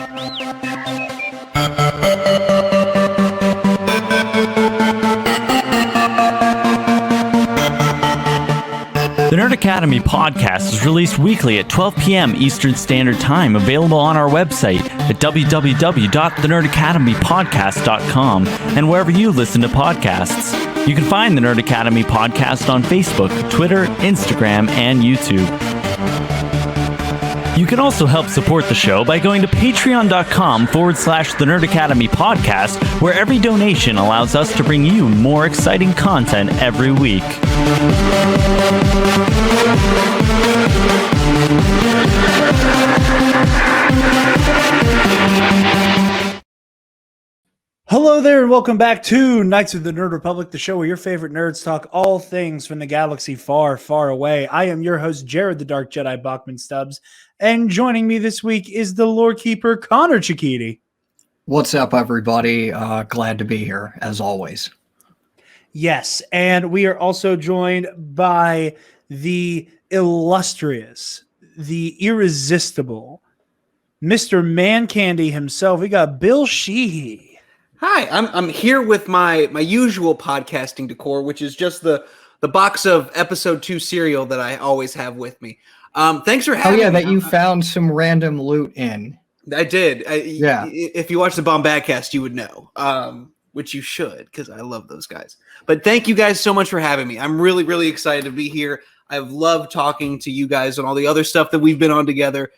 The Nerd Academy podcast is released weekly at 12 p.m. Eastern Standard Time, available on our website at www.thenerdacademypodcast.com and wherever you listen to podcasts. You can find the Nerd Academy podcast on Facebook, Twitter, Instagram, and YouTube. You can also help support the show by going to patreon.com/The Nerd Academy podcast, where every donation allows us to bring you more exciting content every week. Hello there and welcome back to Knights of the Nerd Republic, the show where your favorite nerds talk all things from the galaxy far, far away. I am your host, Jared the Dark Jedi Bachman Stubbs, and joining me this week is the Lore Keeper, Connor Chikiti. What's up, everybody? Glad to be here, as always. Yes, and we are also joined by the illustrious, the irresistible, Mr. Man Candy himself. We got Bill Sheehy. Hi, I'm here with my usual podcasting decor, which is just the box of episode 2 cereal that I always have with me. Thanks for having me. That you found some random loot in. I did. Yeah. If you watch the Bombadcast, you would know, which you should, because I love those guys. But thank you guys so much for having me. I'm really, really excited to be here. I've loved talking to you guys on all the other stuff that we've been on together.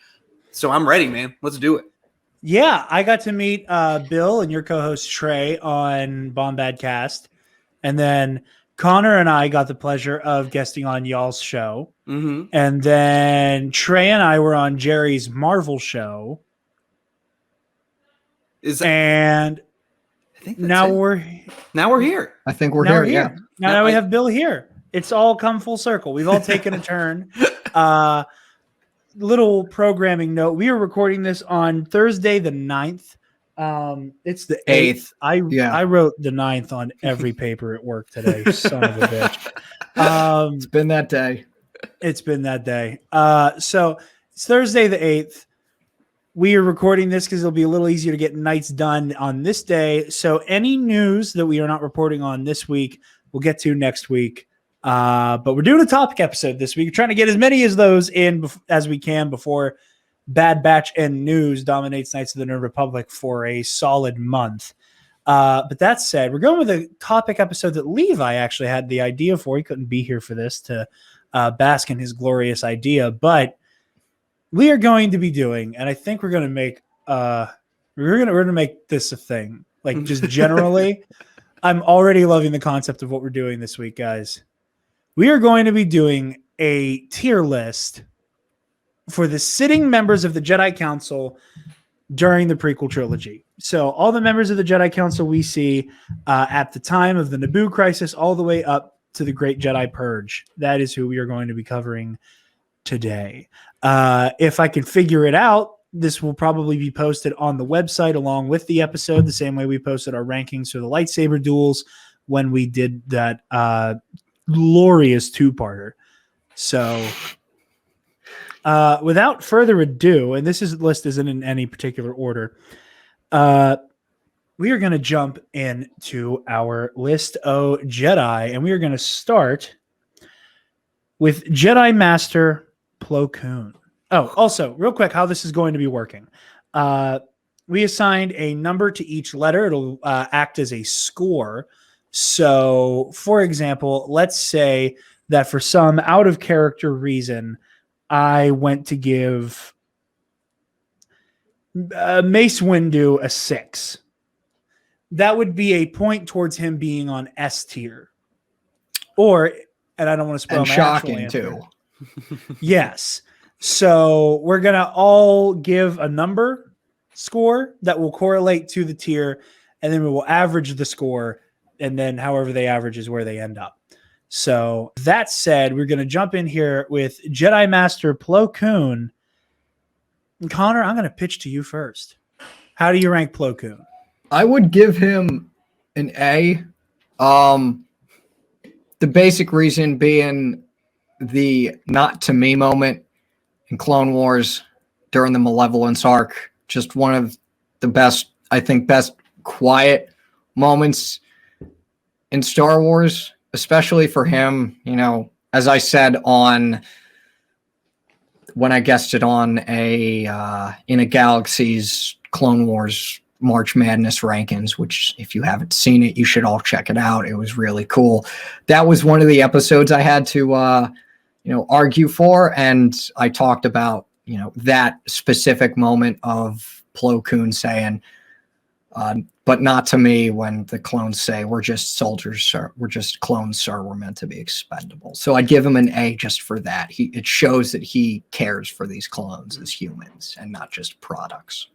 So I'm ready, man. Let's do it. Yeah, I got to meet Bill and your co-host Trey on Bombadcast, and then Connor and I got the pleasure of guesting on y'all's show, and then Trey and I were on Jerry's Marvel show, and I think now we're here. I think we're here. Yeah. Now we have Bill here. It's all come full circle. We've all taken a turn. Little programming note. We are recording this on Thursday the 9th. It's the 8th. I wrote the 9th on every paper at work today. Son of a bitch. It's been that day. So it's Thursday the 8th. We are recording this because it'll be a little easier to get nights done on this day. So any news that we are not reporting on this week, we'll get to next week. But we're doing a topic episode this week. We're trying to get as many of those in as we can before Bad Batch and News dominates Knights of the Nerd Republic for a solid month. But that said, we're going with a topic episode that Levi actually had the idea for. He couldn't be here for this to bask in his glorious idea, but we are going to be doing, and I think we're going to make we're going to make this a thing. Like just generally, I'm already loving the concept of what we're doing this week, guys. We are going to be doing a tier list for the sitting members of the Jedi Council during the prequel trilogy. So all the members of the Jedi Council we see at the time of the Naboo crisis all the way up to the Great Jedi Purge. That is who we are going to be covering today. If I can figure it out, this will probably be posted on the website along with the episode, the same way we posted our rankings for the lightsaber duels when we did that glorious two-parter. So without further ado, and this list isn't in any particular order, we are going to jump into our list of Jedi, and we are going to start with Jedi Master Plo Koon. Oh, also, real quick, how this is going to be working. We assigned a number to each letter. It'll act as a score. So, for example, let's say that for some out-of-character reason, I went to give Mace Windu a 6. That would be a point towards him being on S tier. Or, and I don't want to spoil my shocking actual answer. too. Yes. So we're going to all give a number score that will correlate to the tier, and then we will average the score, and then however they average is where they end up. So that said, we're going to jump in here with Jedi Master Plo Koon. And Connor, I'm going to pitch to you first. How do you rank Plo Koon? I would give him an A. The basic reason being the not to me moment in Clone Wars during the Malevolence arc just one of the best quiet moments in Star Wars, especially for him. You know, as I said when I guested on In a Galaxy's Clone Wars March Madness rankings, which if you haven't seen it, you should all check it out. It was really cool. That was one of the episodes I had to, argue for. And I talked about, that specific moment of Plo Koon saying, but not to me, when the clones say, we're just soldiers, sir. We're just clones, sir. We're meant to be expendable. So I'd give him an A just for that. It shows that he cares for these clones as humans and not just products.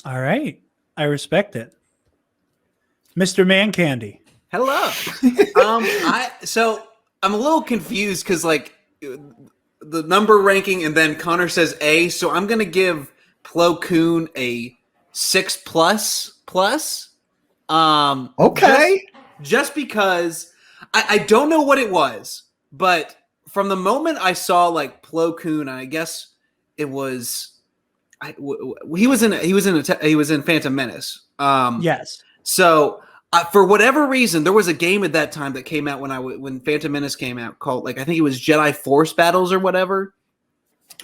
All right. I respect it. Mr. Man Candy. Hello. So I'm a little confused because like the number ranking and then Connor says A, so I'm gonna give Plo Koon a 6++. Okay. Just because I don't know what it was, but from the moment I saw like Plo Koon, I guess it was he was in Phantom Menace. Yes. So for whatever reason, there was a game at that time that came out when Phantom Menace came out called I think it was Jedi Force Battles or whatever.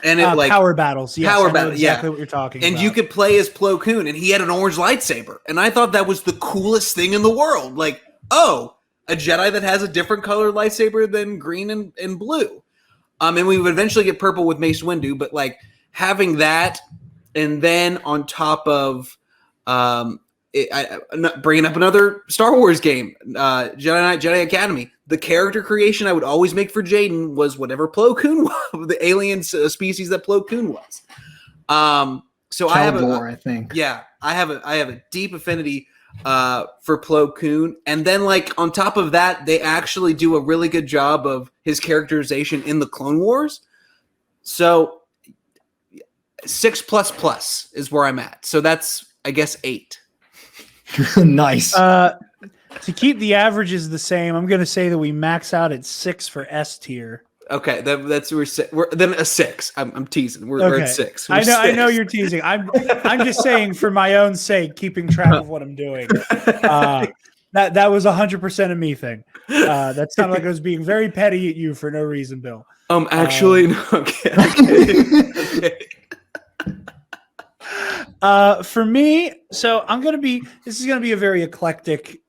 And it Power Battles. Yes, Power Battles. Exactly yeah. what you're talking and about. you could play as Plo Koon, and he had an orange lightsaber, and I thought that was the coolest thing in the world. Like, oh, a Jedi that has a different color lightsaber than green and blue. And we would eventually get purple with Mace Windu, but like having that, and then on top of bringing up another Star Wars game, Jedi Academy. The character creation I would always make for Jaden was whatever Plo Koon was, the alien species that Plo Koon was. So I have I think. Yeah, I have a deep affinity for Plo Koon, and then like on top of that, they actually do a really good job of his characterization in the Clone Wars. So 6++ is where I'm at. So that's I guess 8. Nice. To keep the averages the same, I'm going to say that we max out at 6 for S tier. Okay, that's we're then a 6. I'm teasing. We're at 6. I know you're teasing. I'm just saying for my own sake, keeping track of what I'm doing. That was 100% a me thing. That sounded like I was being very petty at you for no reason, Bill. Actually, no. Okay. For me, so this is gonna be a very eclectic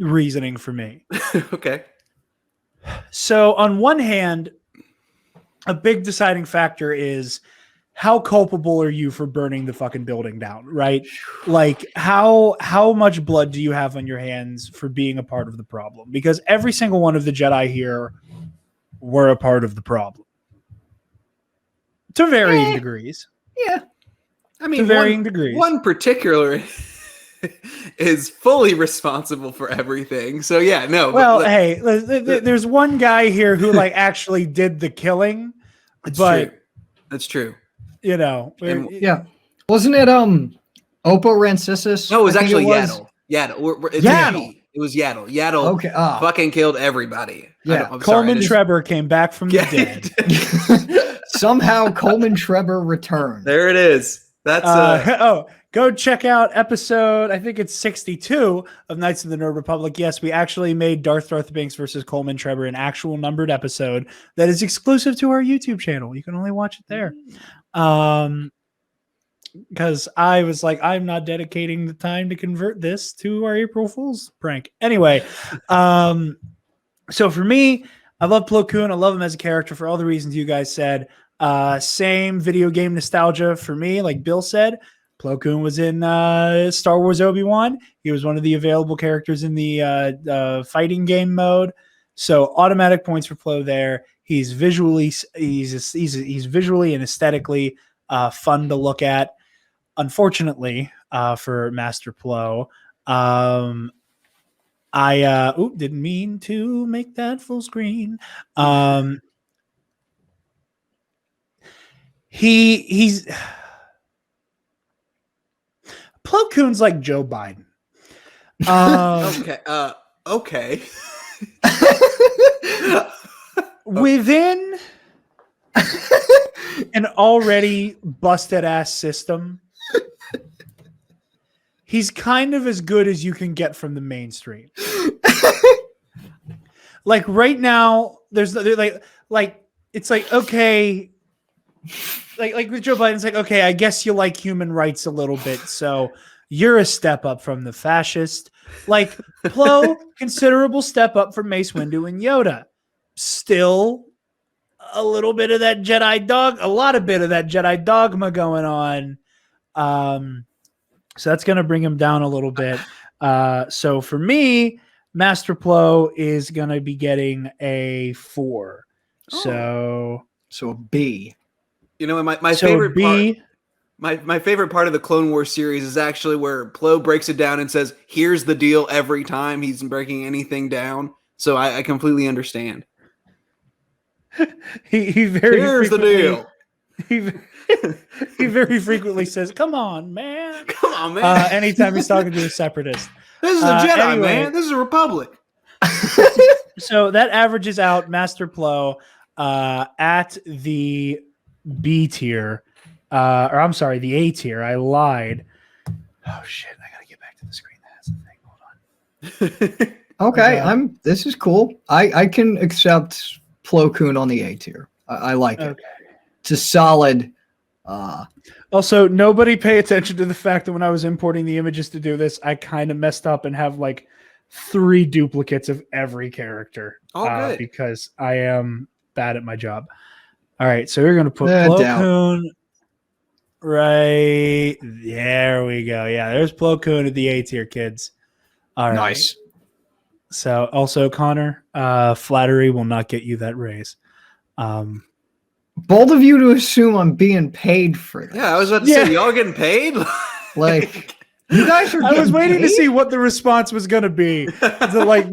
reasoning for me. Okay. So on one hand, a big deciding factor is how culpable are you for burning the fucking building down, right? Like how much blood do you have on your hands for being a part of the problem? Because every single one of the Jedi here were a part of the problem. To varying degrees. Yeah. I mean, to varying degrees. One particular is fully responsible for everything. So yeah, no. Well, hey, there's one guy here who like actually did the killing, that's true. You know, yeah, wasn't it Oppo Rancisis? No, it was actually Yaddle. Yaddle. Yaddle. It was Yaddle. Yaddle fucking killed everybody. Yeah, Coleman Trebor came back from the dead. Somehow Coleman Trebor returned. There it is. That's go check out episode, I think it's 62 of Knights of the Nerd Republic. Yes, we actually made Darth Banks versus Coleman Trebor an actual numbered episode that is exclusive to our YouTube channel. You can only watch it there. Because I was like, I'm not dedicating the time to convert this to our April Fool's prank. Anyway, so for me, I love Plo Koon. I love him as a character for all the reasons you guys said. Same video game nostalgia for me, like Bill said. Plo Koon was in Star Wars Obi-Wan. He was one of the available characters in the fighting game mode. So automatic points for Plo there. He's visually and aesthetically fun to look at. Unfortunately, for Master Plo, I didn't mean to make that full screen. He's Plo Koon's like Joe Biden. Okay. Within an already busted ass system, he's kind of as good as you can get from the mainstream. Like right now, there's it's like, okay, like with Joe Biden, it's like, okay, I guess you like human rights a little bit, so you're a step up from the fascist. Like Plo, considerable step up from Mace Windu and Yoda. Still a little bit of that a lot of bit of that Jedi dogma going on. So that's going to bring him down a little bit. So for me, Master Plo is going to be getting a 4. So a B. You know, my favorite part. My favorite part of the Clone Wars series is actually where Plo breaks it down and says, "Here's the deal." Every time he's breaking anything down, so I completely understand. Here's the deal. He very frequently says, "Come on, man! Come on, man!" Anytime he's talking to a separatist. This is a Jedi, man. This is a Republic. So that averages out Master Plo at the B tier. Or I'm sorry, the A tier. I lied. Oh shit! I gotta get back to the screen. That's the thing. Hold on. Okay, this is cool. I can accept Plo Koon on the A tier. I like it. It's a solid. Also, nobody pay attention to the fact that when I was importing the images to do this, I kind of messed up and have like 3 duplicates of every character. Because I am bad at my job. All right, so we're gonna put Plo Koon. Right there we go. Yeah, there's Plo Koon at the A tier, kids. All right. Nice. So also Connor, flattery will not get you that raise. Bold of you to assume I'm being paid for this. Yeah, I was about to say, y'all getting paid? Like, you guys are. I was waiting paid? to see what the response was going to be. So, like,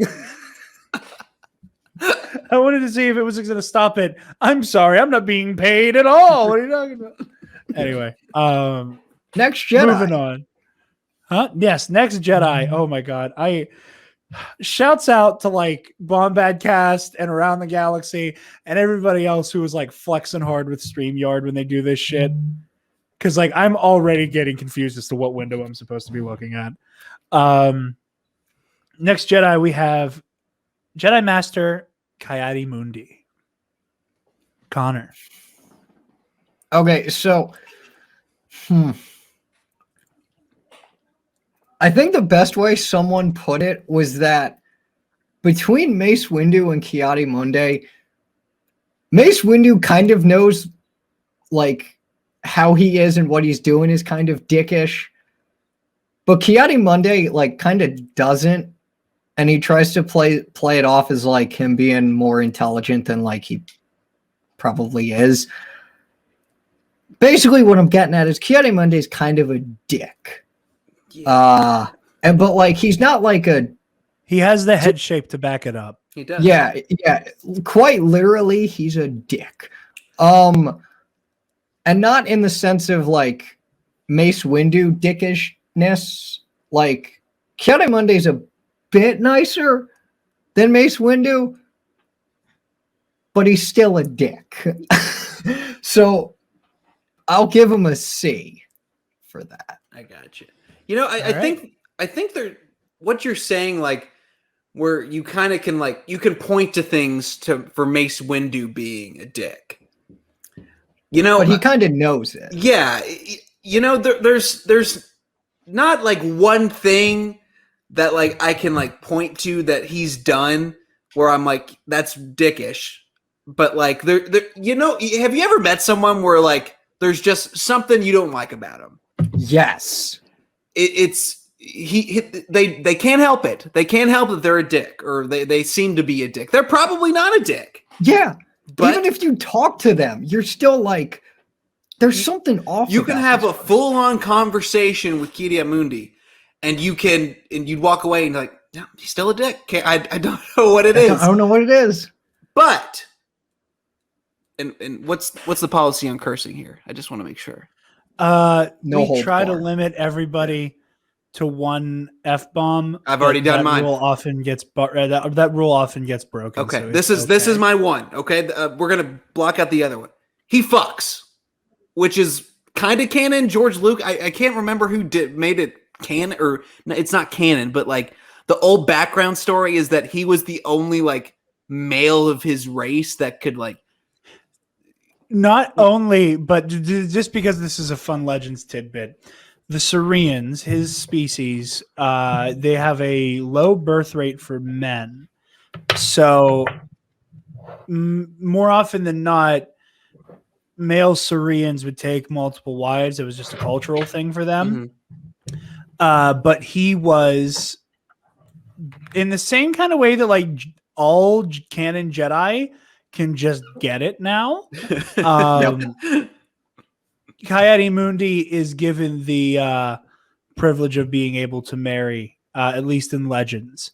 I wanted to see if it was going to stop it. I'm sorry, I'm not being paid at all. What are you talking about? Anyway, Next Jedi. Moving on. Huh? Yes, Next Jedi. Oh my God. Shouts out to like Bombad Cast and Around the Galaxy and everybody else who was like flexing hard with StreamYard when they do this shit. Cause like I'm already getting confused as to what window I'm supposed to be looking at. Next Jedi, we have Jedi Master Coyote Mundi. Connor. Okay, so I think the best way someone put it was that between Mace Windu and Ki-Adi-Mundi, Mace Windu kind of knows like how he is and what he's doing is kind of dickish. But Ki-Adi-Mundi like kind of doesn't, and he tries to play it off as like him being more intelligent than like he probably is. Basically what I'm getting at is Ki-Adi-Mundi is kind of a dick. Yeah. But like he's not like he has the head shape to back it up. He does. Yeah, quite literally he's a dick. And not in the sense of like Mace Windu dickishness. Like Ki-Adi-Mundi's a bit nicer than Mace Windu, but he's still a dick. So I'll give him a C for that. I got you. You know, I think they're what you're saying, like where you kind of can like you can point to things for Mace Windu being a dick. You know, but he kind of knows it. Yeah, you know, there's not like one thing that like I can like point to that he's done where I'm like that's dickish. But like there, you know, have you ever met someone where like there's just something you don't like about him? Yes. They can't help it. They can't help that they're a dick, or they seem to be a dick. They're probably not a dick. Yeah. But even if you talk to them, you're still like, there's something off. You can have a full-on conversation with Ki-Adi-Mundi, and you'd walk away and like, no, he's still a dick. I don't know what it is. I don't know what it is. But and what's the policy on cursing here? I just want to make sure. We try to limit everybody to one F-bomb. I've already done mine. Rule often gets that rule often gets broken. Okay, so this is my one. Okay, we're gonna block out the other one. He fucks, which is kind of canon. George Lucas. I can't remember who made it canon, or it's not canon, but like the old background story is that he was the only like male of his race that could like. Not only, but just because this is a fun Legends tidbit, the Saurians, his species, they have a low birth rate for men. So more often than not, male Saurians would take multiple wives. It was just a cultural thing for them. But he was in the same kind of way that like all canon Jedi can just get it now. Coyote-Mundi is given the privilege of being able to marry, at least in Legends.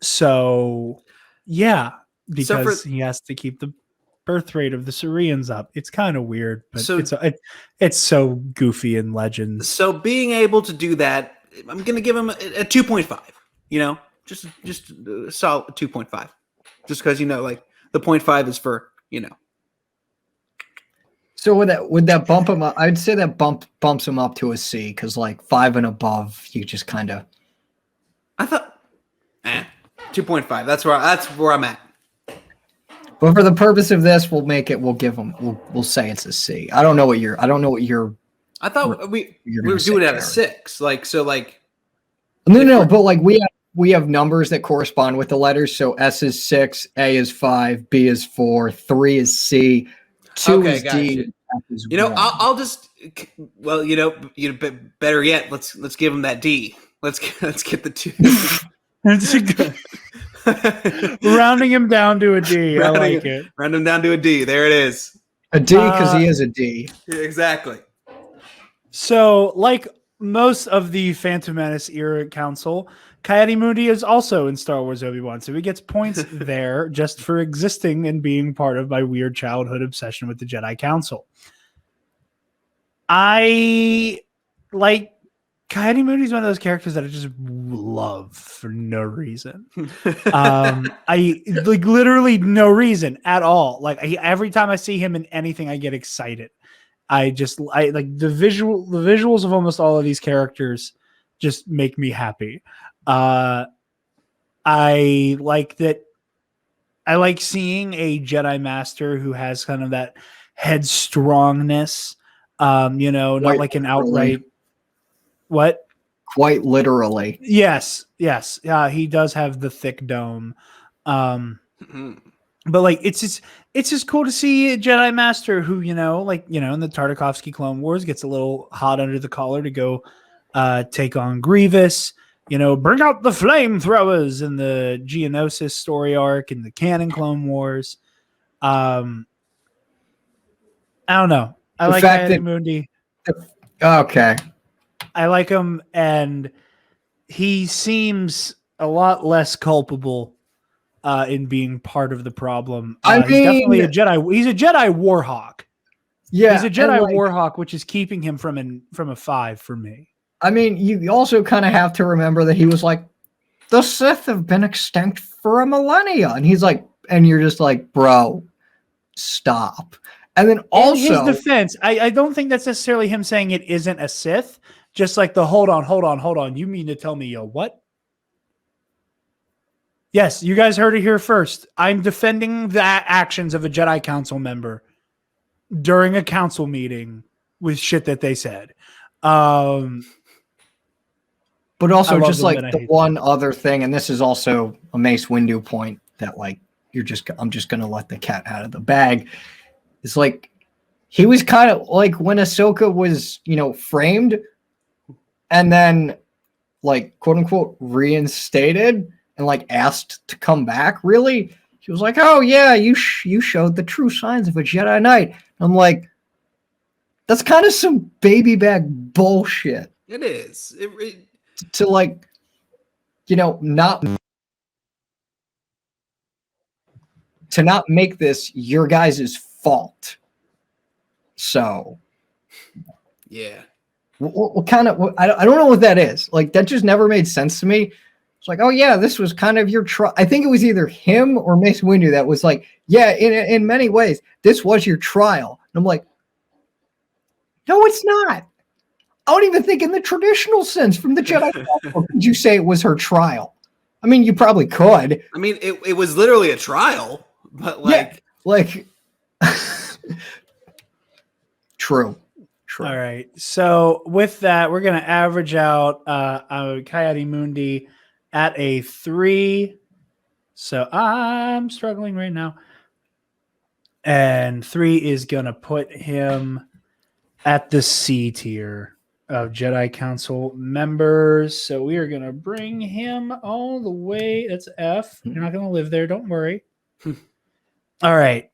So, yeah, because he has to keep the birth rate of the Saurians up. It's kind of weird, but it's so goofy in Legends. So being able to do that, I'm going to give him a 2.5. You know, just a solid 2.5. Just because, you know, like the 0.5 is for, you know. So would that bump him up? I'd say that bumps him up to a C, because like 5 and above, you just kind of. I thought 2.5. That's where I'm at. But for the purpose of this, we'll give him. We'll say it's a C. I don't know what you're. I thought we were doing it at a 6. Like so, like. No. But like we have numbers that correspond with the letters. So S is 6, A is 5, B is 4, 3 is C, 2 is D. You know, I'll just. Well, you know, better yet, let's give him that D. Let's get the 2. That's a good. Rounding him down to a D. I like it. Round him down to a D. There it is. A D because he is a D. Exactly. So, like most of the Phantom Menace era council, Coyote-Mundi is also in Star Wars Obi-Wan, so he gets points there just for existing and being part of my weird childhood obsession with the Jedi Council. I like Coyote-Mundi is one of those characters that I just love for no reason. I like literally no reason at all. Like every time I see him in anything, I get excited. I like the visuals of almost all of these characters just make me happy. I like that. I like seeing a Jedi Master who has kind of that headstrongness. You know, not like an outright. What? Quite literally. Yes. He does have the thick dome. But like it's just cool to see a Jedi Master who, you know, like, you know, in the Tartakovsky Clone Wars gets a little hot under the collar to go take on Grievous, you know, bring out the flamethrowers in the Geonosis story arc and the canon Clone Wars. I don't know. I like Coyote-Mundi. Okay. I like him, and he seems a lot less culpable in being part of the problem. I mean, he's definitely a Jedi. He's a Jedi Warhawk. Yeah, he's a Jedi Warhawk, which is keeping him from a 5 for me. I mean, you also kind of have to remember that he was like, the Sith have been extinct for a millennia, and he's like, and you're just like, bro, stop. And then also, in his defense, I don't think that's necessarily him saying it isn't a Sith. Just like the hold on. You mean to tell me what? Yes, you guys heard it here first. I'm defending the actions of a Jedi Council member during a council meeting with shit that they said. But also just like the one other thing, and this is also a Mace Windu point that like I'm just gonna let the cat out of the bag. It's like he was kind of like when Ahsoka was, you know, framed and then like quote unquote reinstated and like asked to come back. Really, she was like, "Oh yeah, you showed the true signs of a Jedi Knight." I'm like, that's kind of some baby bag bullshit. It is. To like, you know, not make this your guys' fault. So, yeah. What kind of? I don't know what that is. Like that just never made sense to me. It's like, oh yeah, this was kind of your trial. I think it was either him or Mace Windu that was like, yeah, in many ways, this was your trial. And I'm like, no, it's not. I don't even think in the traditional sense from the Jedi Council could you say it was her trial. I mean, you probably could. I mean, it was literally a trial, but True. All right. So with that, we're going to average out Coyote Mundi at a 3. So I'm struggling right now. And 3 is going to put him at the C tier of Jedi Council members. So we are going to bring him all the way. That's F. You're not going to live there. Don't worry. All right.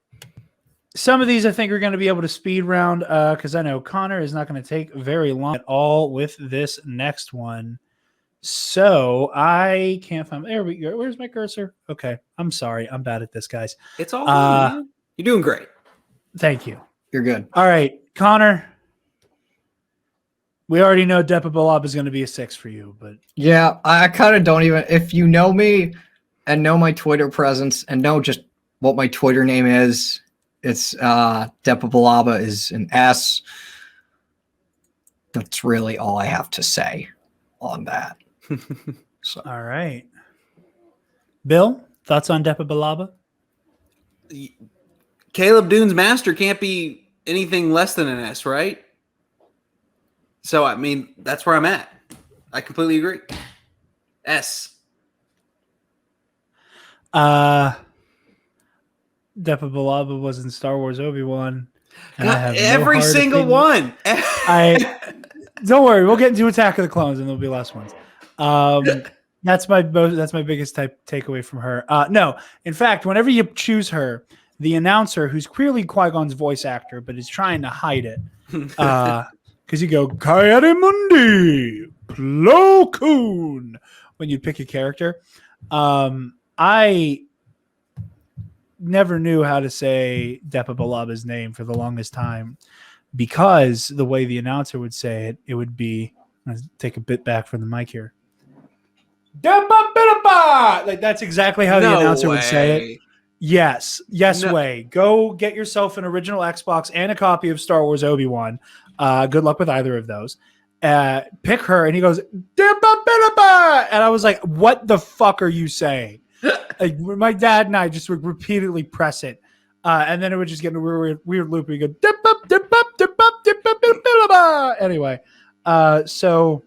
Some of these I think are going to be able to speed round because I know Connor is not going to take very long at all with this next one. So I can't find. There we go. Where's my cursor? Okay. I'm sorry. I'm bad at this, guys. It's all good, man. You're doing great. Thank you. You're good. All right. Connor, we already know Depa Billab is going to be a 6 for you, but yeah, I kind of don't even. If you know me and know my Twitter presence and know just what my Twitter name is, it's Depa Billab is an S. That's really all I have to say on that. So. All right. Bill, thoughts on Depa Billab? Caleb Dune's master can't be anything less than an S, right? So, I mean, that's where I'm at. I completely agree. S. Depa Billab was in Star Wars Obi-Wan. And I have every single one. Don't worry, we'll get into Attack of the Clones and there'll be less ones. That's my biggest takeaway from her. No, in fact, whenever you choose her, the announcer, who's clearly Qui-Gon's voice actor, but is trying to hide it, because you go Coyote Mundi, Plo Koon when you pick a character. I never knew how to say Depa Billaba's name for the longest time because the way the announcer would say it, it would be. Let's take a bit back from the mic here. Like that's exactly how the announcer would say it. Yes, way. Go get yourself an original Xbox and a copy of Star Wars Obi-Wan. Good luck with either of those. Pick her, and he goes, "Dibba-bidda-ba!" And I was like, "What the fuck are you saying?" Like, my dad and I just would repeatedly press it, and then it would just get in a weird loop. We go, "Dibba-dibba-dibba-dibba-bidda-ba!" Anyway, so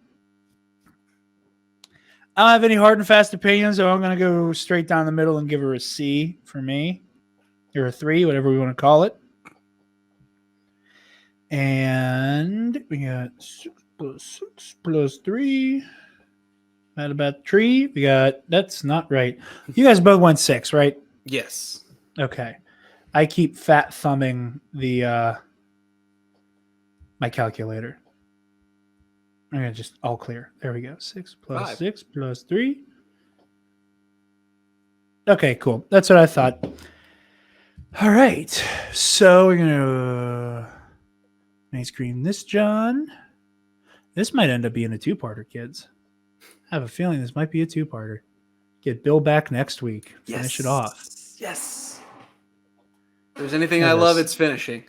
I don't have any hard and fast opinions, so I'm going to go straight down the middle and give her a C for me. Or a 3, whatever we want to call it. And we got 6 plus 3. That about 3. We got, that's not right. You guys both went 6, right? Yes. Okay. I keep fat thumbing the my calculator. I'm going to just all clear. There we go. 6 plus 5. 6 plus 3. Okay, cool. That's what I thought. All right. So we're going to nice green this, John. This might end up being a 2-parter, kids. I have a feeling this might be a 2-parter. Get Bill back next week. Finish it off. Yes. If there's anything I love, it's finishing.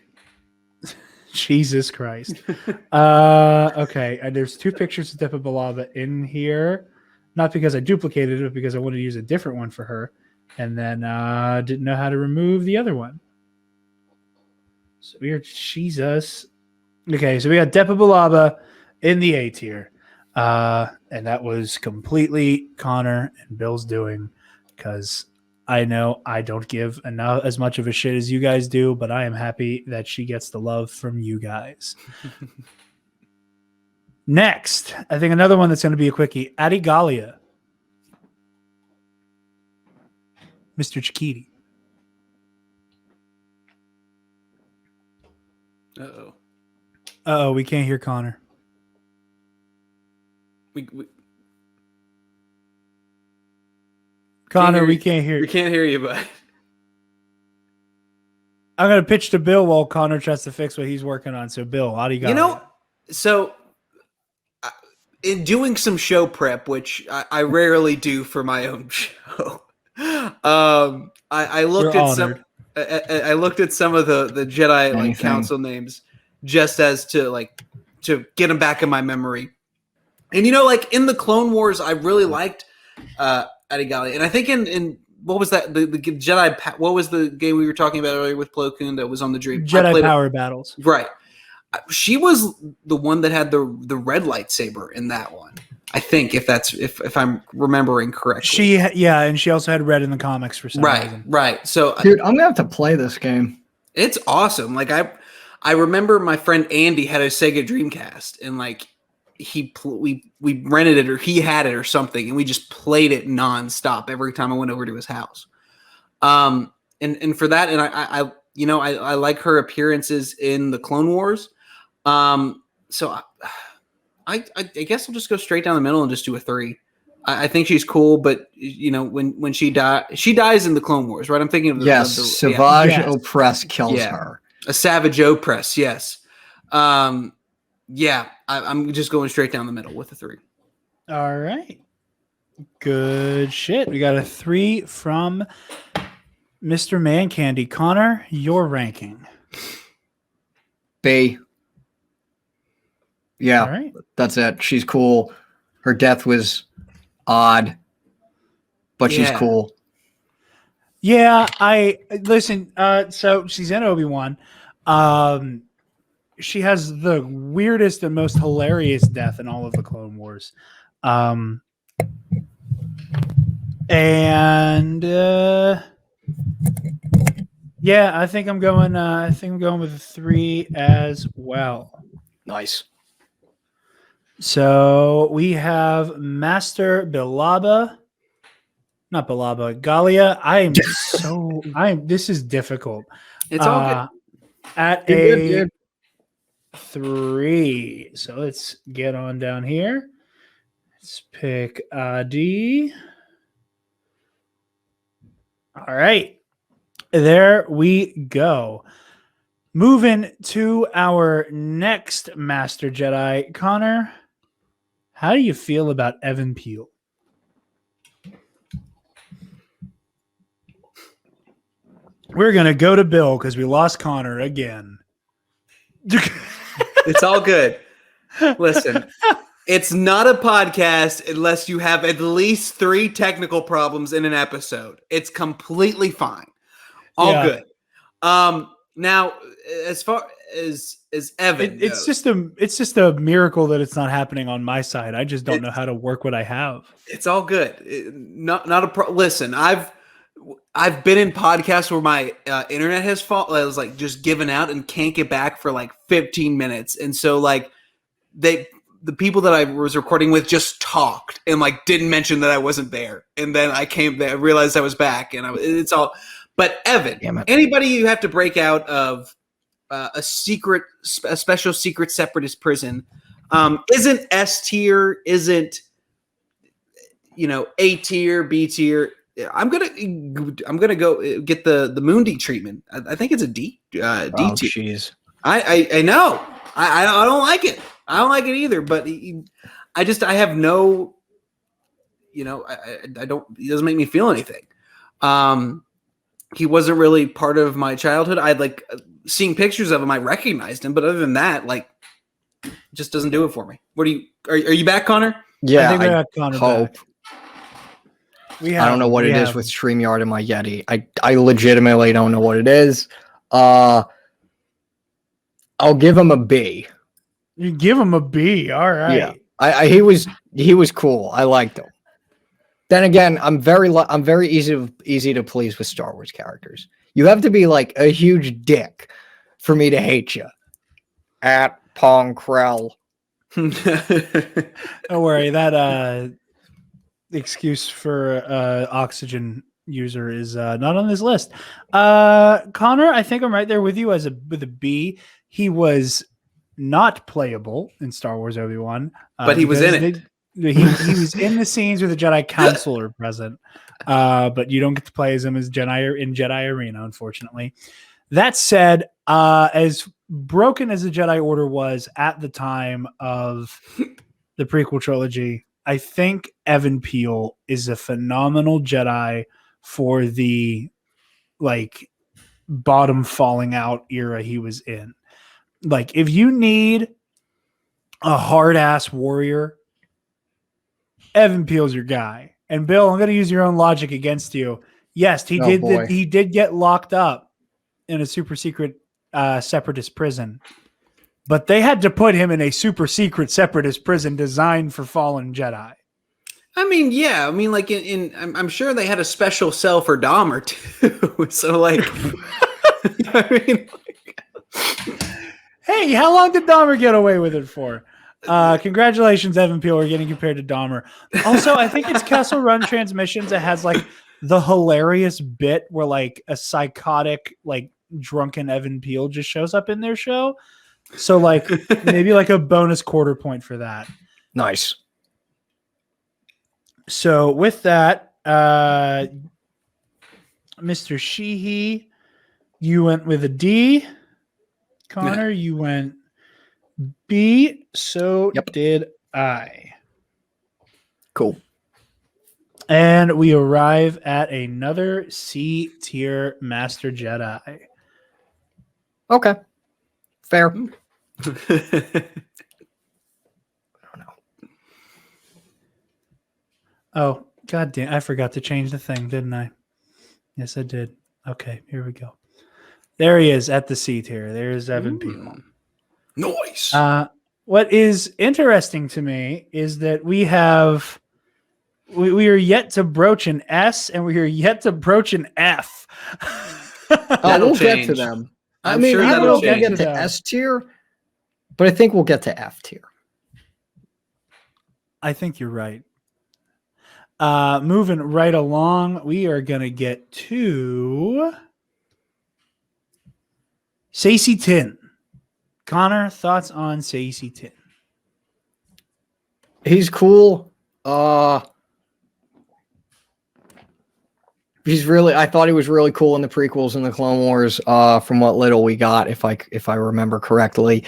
Jesus Christ. Okay, and there's 2 pictures of Depa Billaba in here. Not because I duplicated it, but because I wanted to use a different one for her. And then didn't know how to remove the other one. So weird. Jesus. Okay, so we got Depa Billaba in the A tier. And that was completely Connor and Bill's doing because I know I don't give enough as much of a shit as you guys do, but I am happy that she gets the love from you guys. Next, I think another one that's going to be a quickie. Adigalia. Mr. Chikiti. Uh-oh. Uh-oh, we can't hear Connor. Connor, we can't hear you. We can't hear you, bud. I'm going to pitch to Bill while Connor tries to fix what he's working on. So, Bill, how do you got it? So in doing some show prep, which I rarely do for my own show, I looked You're at honored. I looked at some of the Jedi Council names just as to to get them back in my memory. And like in the Clone Wars, I really liked Adigali, and I think in what was that the Jedi? What was the game we were talking about earlier with Plo Koon that was on the Dream? Jedi Power Battles. Right. She was the one that had the red lightsaber in that one. I think if I'm remembering correctly. And she also had red in the comics for some reason. Right. So, dude, I'm gonna have to play this game. It's awesome. Like I remember my friend Andy had a Sega Dreamcast, and like we rented it, or he had it or something, and we just played it nonstop every time I went over to his house. And for that, and I like her appearances in the Clone Wars. So I guess I'll just go straight down the middle and just do a 3. I think she's cool, but when she dies in the Clone Wars, right? I'm thinking of Savage Opress kills her. A Savage Opress, yes. I'm just going straight down the middle with a 3. All right. Good shit. We got a 3 from Mr. Man Candy. Connor, your ranking. B. Yeah, all right. That's it. She's cool. Her death was odd, but she's cool. Yeah, I listen. So she's in Obi-Wan. She has the weirdest and most hilarious death in all of the Clone Wars. I think I'm going. With a 3 as well. Nice. So we have Master Bilaba. Not Bilaba, Galia. This is difficult. It's all good. At a 3. So let's get on down here. Let's pick D. All right. There we go. Moving to our next Master Jedi. Connor, how do you feel about Evan Peel? We're going to go to Bill because we lost Connor again. It's all good. Listen, it's not a podcast unless you have at least 3 technical problems in an episode. It's completely fine. All good. Now, as far as Evan it's just a miracle that it's not happening on my side. I just don't know how to work what I have. It's all good. Not a listen, I've been in podcasts where my internet has like just given out and can't get back for like 15 minutes. And so like the people that I was recording with just talked and like didn't mention that I wasn't there. And then I came there, realized I was back, and it's all. But Evan, anybody you have to break out of a special secret separatist prison isn't S tier, isn't A tier, B tier. I'm gonna go get the Mundi treatment. I think it's a D tier. Jeez. I know. I don't like it. I don't like it either. But I have no. I don't. He doesn't make me feel anything. He wasn't really part of my childhood. I'd like seeing pictures of him. I recognized him, but other than that, like, just doesn't do it for me. What are you back, Connor? Yeah, I think we got Connor hope. Back. I don't know what it is with StreamYard and my Yeti. I legitimately don't know what it is. I'll give him a B. You give him a B. All right. Yeah. He was cool. I liked him. Then again, I'm very easy to please with Star Wars characters. You have to be like a huge dick for me to hate you. At Pong Krell. Don't worry, that excuse for oxygen user is not on this list. Connor, I think I'm right there with you with a B. He was not playable in Star Wars Obi-Wan, but he was in it. He was in the scenes where the Jedi Council are present, but you don't get to play as him as Jedi in Jedi Arena, unfortunately. That said, as broken as the Jedi Order was at the time of the prequel trilogy, I think Evan Peel is a phenomenal Jedi for the like bottom falling out era he was in. Like, if you need a hard ass warrior, Evan Peel's your guy. And Bill, I'm going to use your own logic against you. Yes, he Oh, did. boy. He did get locked up in a super secret separatist prison, but they had to put him in a super secret separatist prison designed for fallen Jedi. I mean, yeah. I mean, like I'm sure they had a special cell for Dahmer too. So, like, I mean, Hey, how long did Dahmer get away with it for? Congratulations, Evan Peel. We're getting compared to Dahmer. Also, I think it's Kessel Run Transmissions that has like the hilarious bit where like a psychotic, like drunken Evan Peel just shows up in their show. So like maybe like a bonus quarter point for that. Nice. So with that, Mr. Sheehy, you went with a D. Connor, you went B. So Yep. did I. Cool. And we arrive at another C tier Master Jedi. Okay. Fair. Oh, god damn. I forgot to change the thing, didn't I? Yes, I did. Okay, here we go. There he is at the C tier. There's Evan Peel. Noise. What is interesting to me is that we are yet to broach an S and we are yet to broach an F. That'll We'll change. get to them. I'm I mean, sure I don't that'll know if we'll change. get to S tier, but I think we'll get to F tier. I think you're right. Moving right along, we are going to get to Stacey Tin. Connor, thoughts on Stacey Tin? He's cool. I thought he was really cool in the prequels and the Clone Wars, from what little we got, if I remember correctly.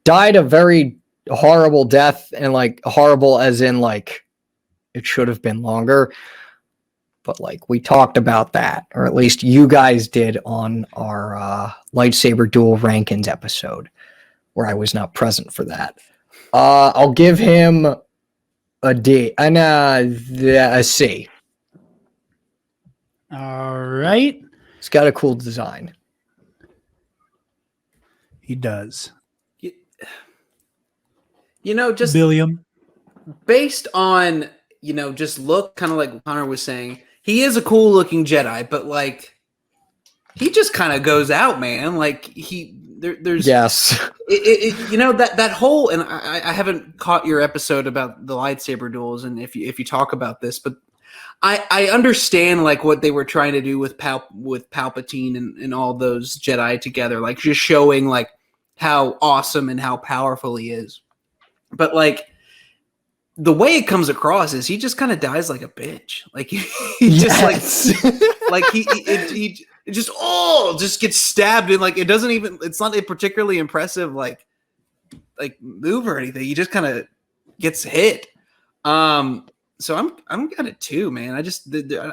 Died a very horrible death, and like horrible as in like it should have been longer. But like we talked about that, or at least you guys did on our lightsaber duel rankings episode, where I was not present for that. I'll give him a D and a C. All right. It's got a cool design. He does. You know, just Billiam. based on, you know, just look, kind of like Connor was saying, he is a cool looking Jedi, but like he just kind of goes out, man. Like there's Yes. You know, that whole, and I haven't caught your episode about the lightsaber duels, and if you talk about this, but I understand like what they were trying to do with Palpatine and all those Jedi together, like just showing like how awesome and how powerful he is. But like the way it comes across is he just kind of dies like a bitch. Like he just like he just gets stabbed, and like it doesn't even, it's not a particularly impressive like move or anything. He just kind of gets hit. So I'm at it too, man.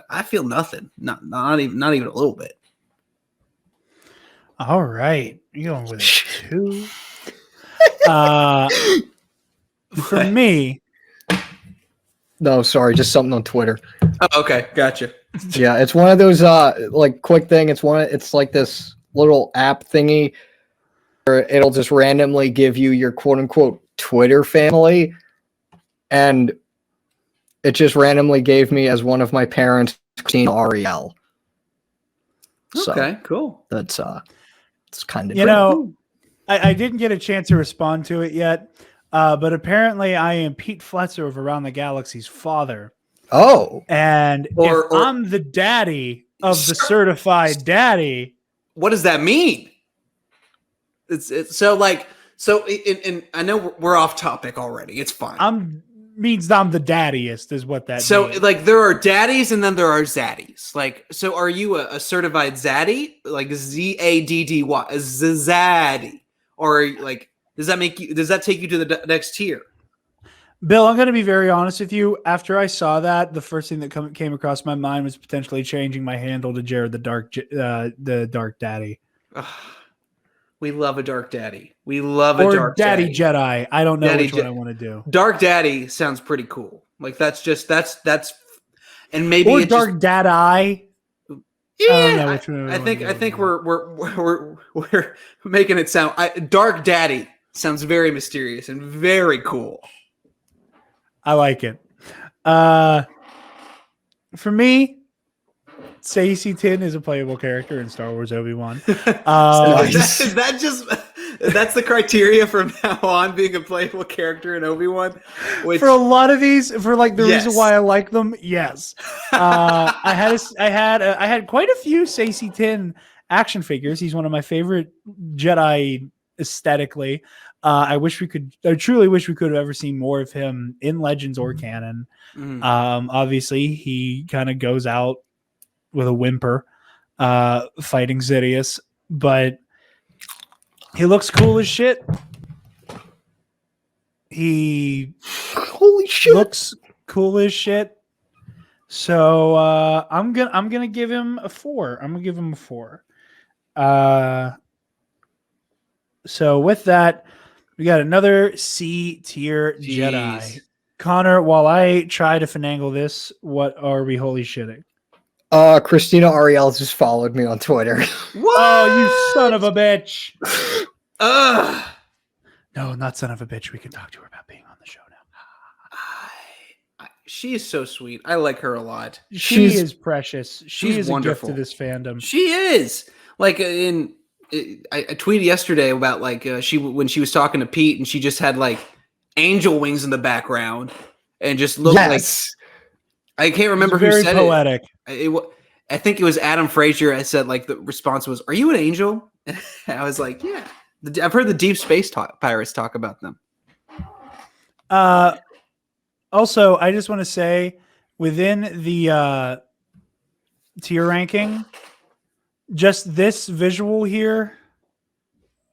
I feel nothing. Not even a little bit. All right. You're going with a 2. For me. No, sorry, just something on Twitter. Oh, okay, gotcha. Yeah, it's one of those like quick thing. It's like this little app thingy where it'll just randomly give you your quote unquote Twitter family, and it just randomly gave me as one of my parents, Christine Ariel. So Okay, cool. that's it's kind of, You know, I didn't get a chance to respond to it yet, but apparently I am Pete Fletcher of Around the Galaxy's father. oh, And if I'm the daddy of the certified daddy. What does that mean? It's so like, so and I know we're off topic already. It's fine. Means I'm the daddiest is what that so means. Like there are daddies and then there are zaddies. Like, so are you a certified zaddy, like ZADDY, a zaddy, or like does that take you to the next tier? Bill, I'm going to be very honest with you. After I saw that, the first thing that came across my mind was potentially changing my handle to Jared the Dark Daddy. We love a Dark Daddy. We love a Or Dark Daddy Jedi. I don't know Daddy which one I want to do. Dark Daddy sounds pretty cool. Like that's and maybe Or it Dark just, Dadai. yeah, I don't know which one I think we're making it sound Dark Daddy sounds very mysterious and very cool. I like it. For me, Stacey Tin is a playable character in Star Wars Obi-Wan. Is that just that's the criteria from now on, being a playable character in Obi-Wan? Which, for a lot of these, for like the Yes. reason why I like them, yes. I had quite a few Stacey Tin action figures. He's one of my favorite Jedi aesthetically. I truly wish we could have ever seen more of him in Legends or canon. Obviously, he kind of goes out with a whimper, fighting Sidious, but he looks cool as shit. Holy shit! Looks cool as shit. So I'm gonna give him a 4. I'm gonna give him a 4. So with that, we got another C tier Jedi. Connor, while I try to finagle this, what are we holy shitting? Christina Ariel just followed me on Twitter. What? Oh, you son of a bitch! Ugh. No, not son of a bitch. We can talk to her about being on the show now. She is so sweet. I like her a lot. She is precious. She she's is wonderful. a gift to this fandom. She is like I tweeted yesterday about like when she was talking to Pete and she just had like angel wings in the background and just looked like, I can't remember who very said poetic. I think it was Adam Frazier. I said like the response was, "Are you an angel?" And I was like, "Yeah." I've heard the Deep Space Pirates talk about them. Also, I just want to say, within the tier ranking, just this visual here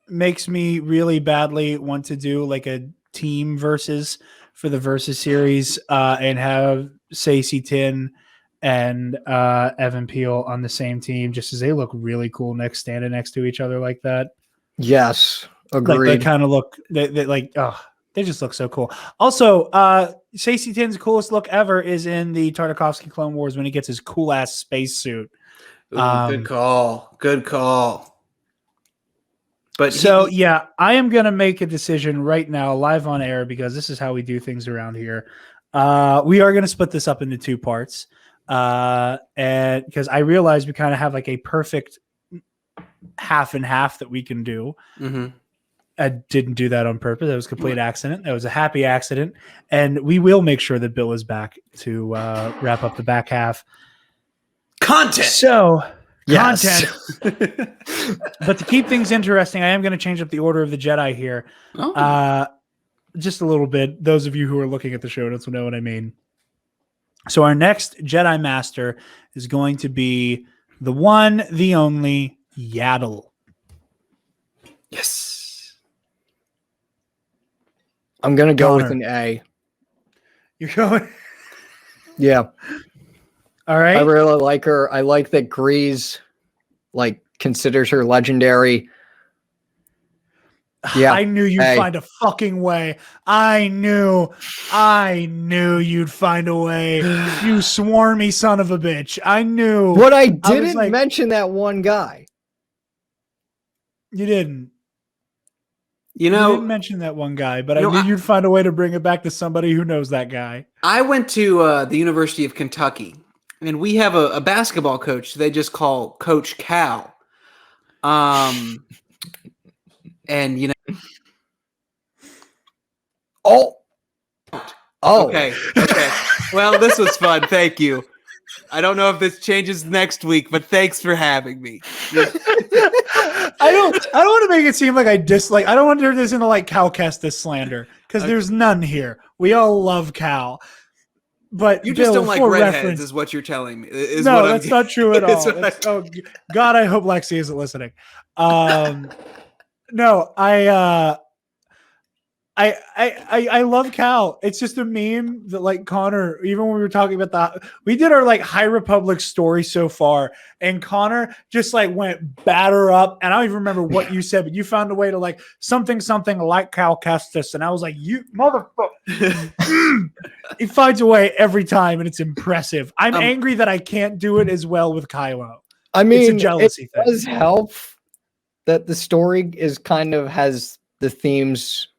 makes me really badly want to do like a team versus for the versus series and have Stacey Tin and Evan Peel on the same team, just as they look really cool standing next to each other like that. Yes, agreed. Like they kind of look they just look so cool. Also, Stacey Tin's coolest look ever is in the Tartakovsky Clone Wars when he gets his cool ass spacesuit. Good call. Good call. But yeah, I am gonna make a decision right now, live on air, because this is how we do things around here. We are gonna split this up into 2 parts, and because I realize we kind of have like a perfect half and half that we can do. Mm-hmm. I didn't do that on purpose. That was a complete accident. That was a happy accident. And we will make sure that Bill is back to wrap up the back half. Content. So, Yes. content. But to keep things interesting, I am going to change up the order of the Jedi here. Just a little bit. Those of you who are looking at the show notes will know what I mean. So our next Jedi Master is going to be the one, the only, Yaddle. Yes. I'm gonna go with Connor. an A. You're going. Yeah, All right. I really like her. I like that Grease like considers her legendary. Yeah, I knew you'd A. find a fucking way. I knew you'd find a way. You swarmy son of a bitch. I knew. But I didn't like- mention that one guy. You didn't. You You know, didn't mention that one guy, but You I know, knew you'd find a way to bring it back to somebody who knows that guy. I went to the University of Kentucky, and we have a basketball coach they just call Coach Cal. And you know, Oh. okay. Well, this was fun. Thank you. I don't know if this changes next week, but thanks for having me. I don't want to make it seem like I dislike. I don't want to turn this into like Cal Kestis slander because there's none here. We all love Cal, but You just Bill, don't like for redheads, reference- is what you're telling me. No, that's not true at all. what It's- oh God, I hope Lexi isn't listening. No, I love Cal. It's just a meme that like Connor, even when we were talking about we did our like High Republic story so far, and Connor just like went batter up. And I don't even remember what you said, but you found a way to like something like Cal Kestis. And I was like, you motherfucker. He finds a way every time, and it's impressive. I'm angry that I can't do it as well with Kylo. I mean, it's a jealousy thing. It does help that the story is has the themes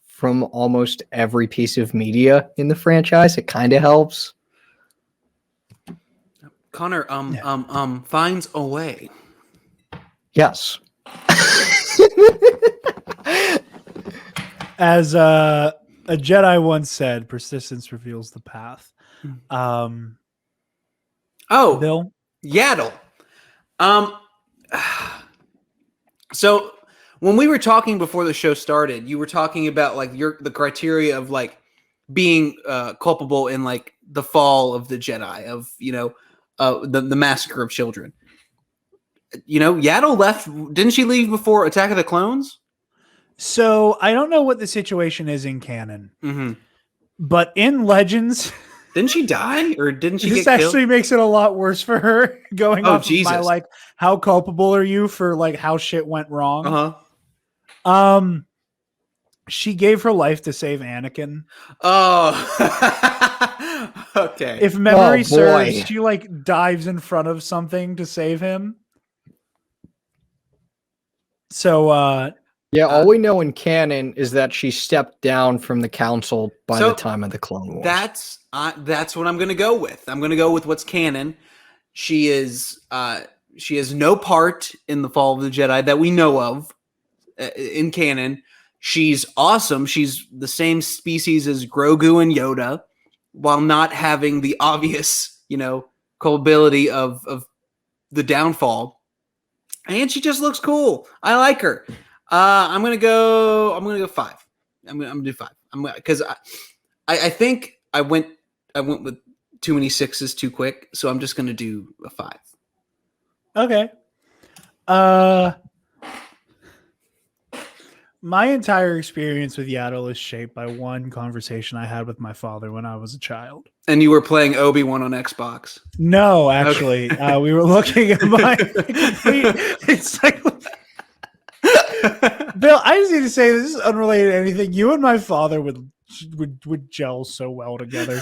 from almost every piece of media in the franchise. It kind of helps. Connor finds a way. Yes. As a Jedi once said, persistence reveals the path. Bill? Yaddle. So when we were talking before the show started, you were talking about like the criteria of like being culpable in like the fall of the Jedi, of the massacre of children. Yaddle left. Didn't she leave before Attack of the Clones? So I don't know what the situation is in canon, but in Legends, didn't she die or didn't she? This get actually killed? makes it a lot worse for her. Going off Jesus. of my like, how culpable are you for like how shit went wrong? She gave her life to save Anakin. Oh, okay. If memory serves, she like dives in front of something to save him. So, all we know in canon is that she stepped down from the council by the time of the Clone Wars. That's what I'm going to go with. I'm going to go with what's canon. She has no part in the fall of the Jedi that we know of in canon. She's awesome. She's the same species as Grogu and Yoda, while not having the obvious, culpability of the downfall. And she just looks cool. I like her. I'm gonna go 5. I'm gonna do 5. Because I think I went with too many 6s too quick, so I'm just gonna do a 5. Okay. My entire experience with Yaddle is shaped by one conversation I had with my father when I was a child. And you were playing Obi-Wan on Xbox? No, actually. Okay. We were looking at my it's like Bill, I just need to say this is unrelated to anything. You and my father would gel so well together.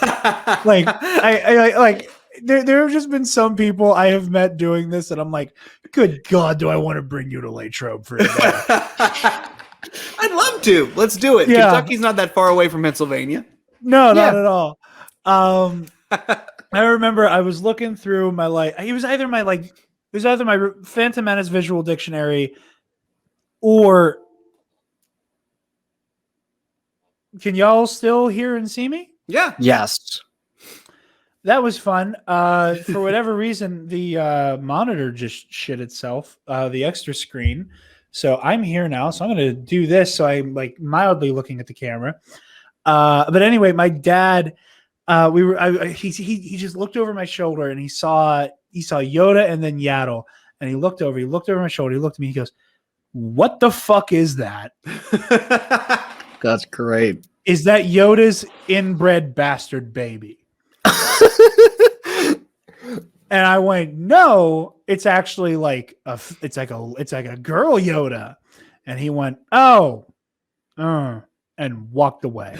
Like I there have just been some people I have met doing this, and I'm like, good God, do I want to bring you to Latrobe for a day? I'd love to. Let's do it. Yeah. Kentucky's not that far away from Pennsylvania. No, not at all. I remember I was looking through my it was either my Phantom Menace visual dictionary or can y'all still hear and see me? Yeah. Yes. That was fun. For whatever reason, the monitor just shit itself, the extra screen. So I'm here now. So I'm going to do this. So I'm like mildly looking at the camera. But anyway, my dad, he just looked over my shoulder and he saw Yoda and then Yaddle. And he looked over my shoulder. He looked at me. He goes, "What the fuck is that?" That's great. Is that Yoda's inbred bastard baby? And I went, "No, it's actually like it's like a girl Yoda." And he went, "Oh," and walked away.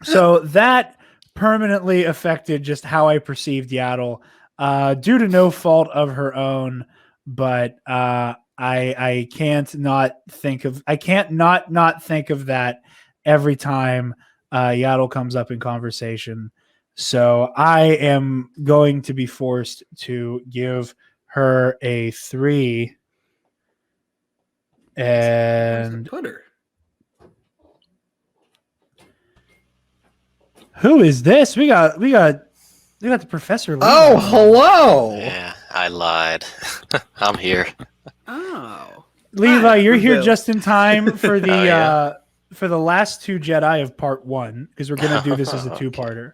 So that permanently affected just how I perceived Yaddle, due to no fault of her own. But I can't not think of that every time Yaddle comes up in conversation. So I am going to be forced to give her a 3. And put her. Who is this? We got the Professor. Oh, hello. Yeah, I lied. I'm here. Oh, Levi, you're here just in time for the for the last 2 Jedi of part 1, because we're gonna do this as a 2-parter.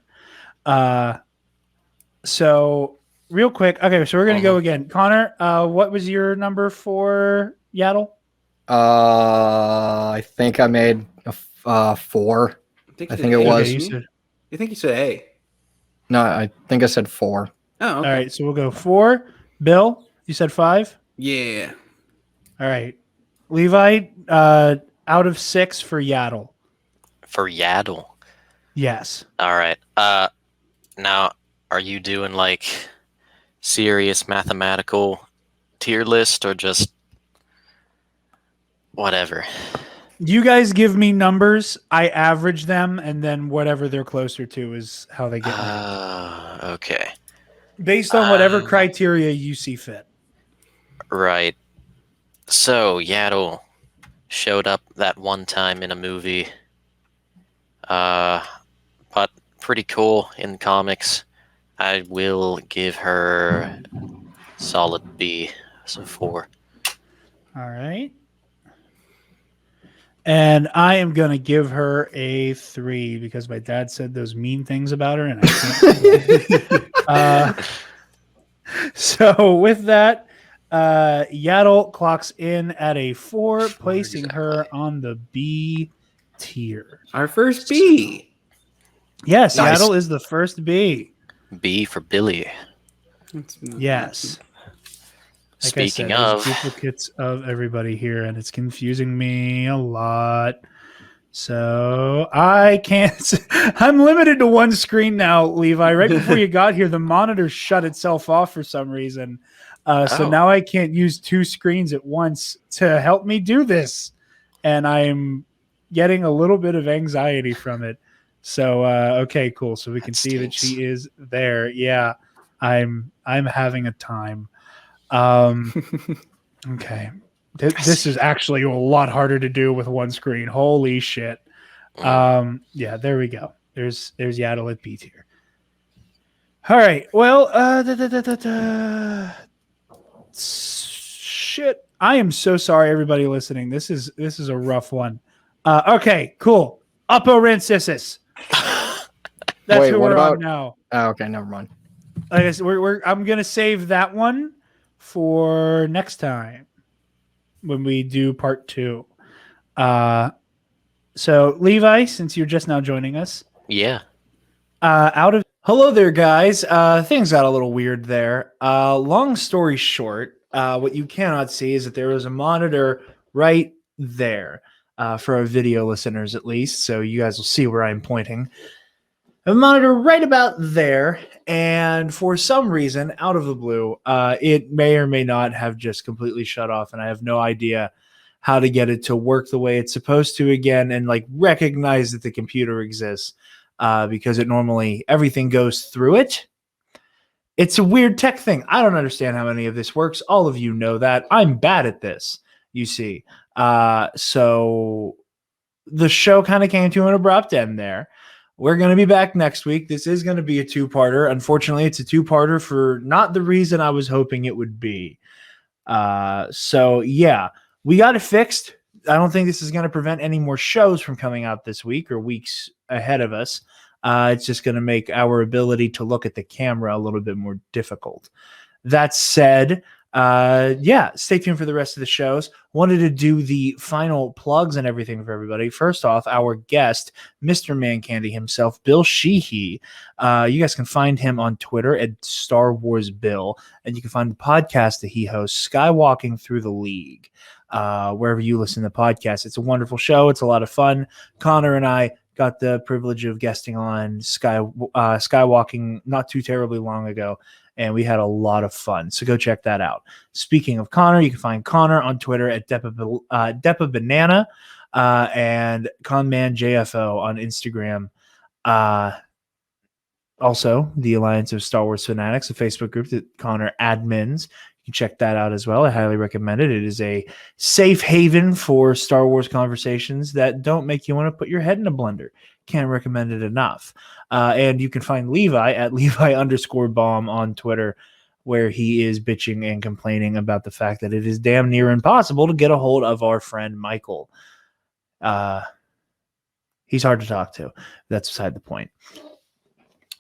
So real quick, okay, so we're gonna go again. Connor, what was your number for Yaddle? I think I made a 4. I think it was. Okay, You think you said A? No, I think I said 4. Oh, okay. All right, so we'll go 4. Bill, you said 5? Yeah. All right. Levi, out of 6 for Yaddle. For Yaddle. Yes. All right. Now, are you doing like serious mathematical tier list or just whatever? You guys give me numbers, I average them, and then whatever they're closer to is how they get ranked. Okay. Based on whatever criteria you see fit. Right. So, Yaddle showed up that one time in a movie. But pretty cool in comics. I will give her solid B, so 4. All right. And I am going to give her a 3 because my dad said those mean things about her. And I can't. So with that, Yaddle clocks in at a 4, placing her on the B tier. Our first B. Yes, Nice. Yaddle is the first B. B for Billy. Yes. Like Speaking I said, of, there's duplicates of everybody here, and it's confusing me a lot. So I can't. I'm limited to one screen now, Levi. Right before you got here, the monitor shut itself off for some reason. So now I can't use 2 screens at once to help me do this, and I'm getting a little bit of anxiety from it. So okay, cool. So we can see that she is there. Yeah, I'm having a time. Okay. This is actually a lot harder to do with one screen. Holy shit. Yeah, there we go. There's Yaddle at B tier. All right. Well, shit. I am so sorry, everybody listening. This is a rough one. Okay, cool. Uppo Rancisis. That's Wait, who what we're about on now. Oh, okay, never mind. Like I said, I'm gonna save that one for next time when we do part 2. So Levi, since you're just now joining us, yeah. Hello there, guys. Things got a little weird there. Long story short, what you cannot see is that there is a monitor right there for our video listeners, at least. So you guys will see where I'm pointing. A monitor right about there, and for some reason, out of the blue, it may or may not have just completely shut off, and I have no idea how to get it to work the way it's supposed to again and like recognize that the computer exists because it normally everything goes through it. It's a weird tech thing. I don't understand how any of this works. All of you know that. I'm bad at this, you see. So the show kind of came to an abrupt end there. We're going to be back next week. This is going to be a 2-parter. Unfortunately, it's a 2-parter for not the reason I was hoping it would be. So, yeah, we got it fixed. I don't think this is going to prevent any more shows from coming out this week or weeks ahead of us. It's just going to make our ability to look at the camera a little bit more difficult. That said, stay tuned for the rest of the shows. Wanted to do the final plugs and everything for everybody. First off, our guest, Mr. Man Candy himself, Bill Sheehy. You guys can find him on Twitter at Star Wars Bill, and you can find the podcast that he hosts, Skywalking Through the League, wherever you listen to podcasts. It's a wonderful show. It's a lot of fun. Connor and I got the privilege of guesting on Skywalking not too terribly long ago, and we had a lot of fun. So go check that out. Speaking of Connor, you can find Connor on Twitter at Depa Banana and ConmanJFO on Instagram. Also, the Alliance of Star Wars Fanatics, a Facebook group that Connor admins. You can check that out as well. I highly recommend it. It is a safe haven for Star Wars conversations that don't make you want to put your head in a blender. Can't recommend it enough. And you can find Levi at Levi_bomb on Twitter, where he is bitching and complaining about the fact that it is damn near impossible to get a hold of our friend Michael. He's hard to talk to. That's beside the point.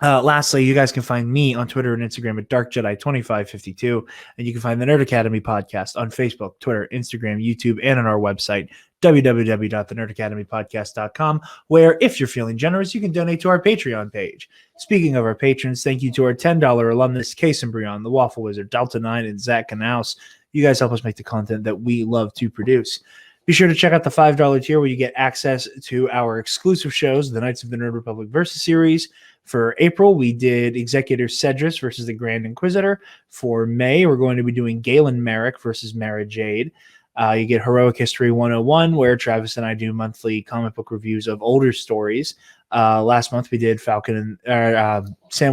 Lastly, you guys can find me on Twitter and Instagram at DarkJedi2552, and you can find the Nerd Academy podcast on Facebook, Twitter, Instagram, YouTube, and on our website, www.thenerdacademypodcast.com, where, if you're feeling generous, you can donate to our Patreon page. Speaking of our patrons, thank you to our $10 alumnus, Case and Brion, the Waffle Wizard, Delta 9, and Zach Knaus. You guys help us make the content that we love to produce. Be sure to check out the $5 tier where you get access to our exclusive shows, the Knights of the Nerd Republic Versus series. For April, we did Executor Cedrus versus the Grand Inquisitor. For May, we're going to be doing Galen Merrick versus Mara Jade. You get Heroic History 101, where Travis and I do monthly comic book reviews of older stories. Last month, we did Sam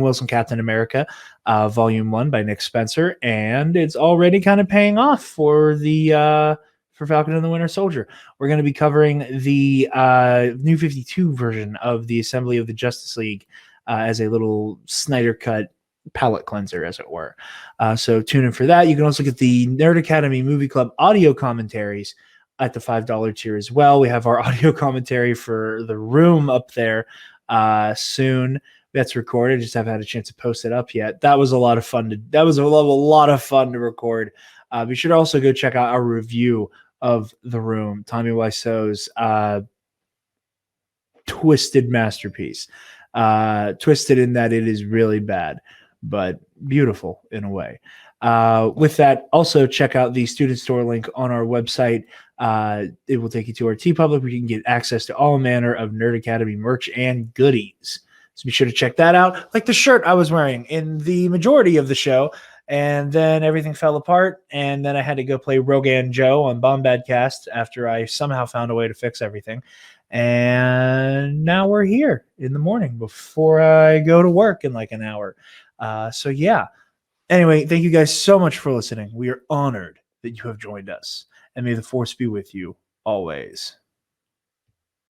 Wilson, Captain America, Volume 1 by Nick Spencer, and it's already kind of paying off for Falcon and the Winter Soldier. We're going to be covering the New 52 version of the Assembly of the Justice League as a little Snyder Cut palette cleanser, as it were. So tune in for that. You can also get the Nerd Academy Movie Club audio commentaries at the $5 tier as well. We have our audio commentary for The Room up there soon. That's recorded. Just haven't had a chance to post it up yet. That was a lot of fun. That was a lot of fun to record. Be sure to also go check out our review of The Room, Tommy Wiseau's twisted masterpiece. Twisted in that it is really bad, but beautiful in a way. With that, also check out the student store link on our website. It will take you to our TeePublic where you can get access to all manner of Nerd Academy merch and goodies. So be sure to check that out. Like the shirt I was wearing in the majority of the show. And then everything fell apart, and then I had to go play Rogan Joe on Bombadcast after I somehow found a way to fix everything. And now we're here in the morning before I go to work in like an hour. So yeah. Anyway, thank you guys so much for listening. We are honored that you have joined us, and may the Force be with you always.